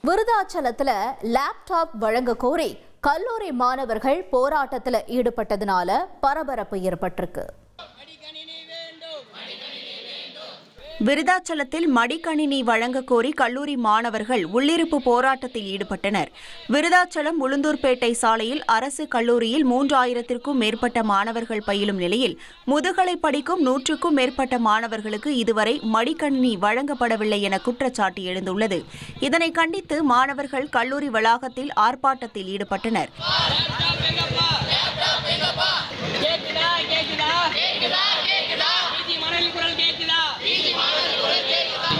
விருதாச்சலத்துல laptop வழங்க கோரி கல்லூரி மாணவர்கள் போராட்டத்தில் ஈடுபட்டதனால பரபரப்பு ஏற்பட்டிருக்கு. விருதாச்சலத்தில் மடிக்கணினி வழங்க கோரி கல்லூரி மாணவர்கள் உள்ளிருப்பு போராட்டத்தில் ஈடுபட்டனர். விருதாச்சலம் உளுந்தூர்பேட்டை சாலையில் அரசு கல்லூரியில் 3000க்கும் மேற்பட்ட மாணவர்கள் பயிலும் நிலையில் முதுகலை படிக்கும் 100க்கும் மேற்பட்ட மாணவர்களுக்கு இதுவரை மடிக்கணினி வழங்கப்படவில்லை என குற்றச்சாட்டு எழுந்துள்ளது. இதனை கண்டித்து மாணவர்கள் கல்லூரி வளாகத்தில் ஆர்ப்பாட்டத்தில் ஈடுபட்டனர்.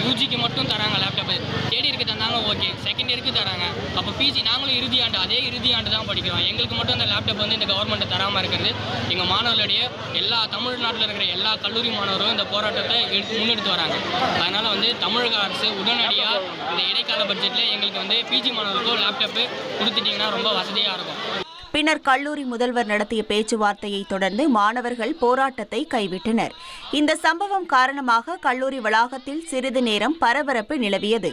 யூஜிக்கு மட்டும் தராங்க லேப்டாப், தேர்ட் இயருக்கு தந்தாங்க ஓகே, செகண்ட் இயருக்கு தராங்க. அப்போ பிஜி நாங்களும் இறுதி ஆண்டு தான் படிக்கிறோம். எங்களுக்கு மட்டும் அந்த லேப்டாப் இந்த கவர்மெண்ட் தராமல் இருக்கிறது எங்கள் மாணவர்களுடைய எல்லா தமிழ்நாட்டில் இருக்கிற எல்லா கல்லூரி மாணவரும் இந்த போராட்டத்தை முன்னெடுத்து வராங்க. அதனால் தமிழக அரசு உடனடியாக இந்த இடைக்கால பட்ஜெட்டில் எங்களுக்கு பிஜி மாணவர்களுக்கும் லேப்டாப்பு கொடுத்துட்டிங்கன்னா ரொம்ப வசதியாக இருக்கும். பின்னர் கல்லூரி முதல்வர் நடத்திய பேச்சுவார்த்தையை தொடர்ந்து மாணவர்கள் போராட்டத்தை கைவிட்டனர். இந்த சம்பவம் காரணமாக கல்லூரி வளாகத்தில் சிறிது நேரம் பரபரப்பு நிலவியது.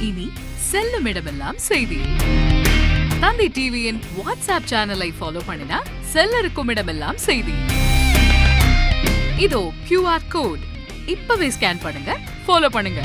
இனி செல்லும் இடமெல்லாம் செய்தி. தந்தி டிவியின் வாட்ஸ்அப் சேனலை ஃபாலோ பண்ணினா செல்ல இருக்கும் இடமெல்லாம் செய்தி. இதோ QR கோட், இப்பவே ஸ்கேன் பண்ணுங்க, ஃபாலோ பண்ணுங்க.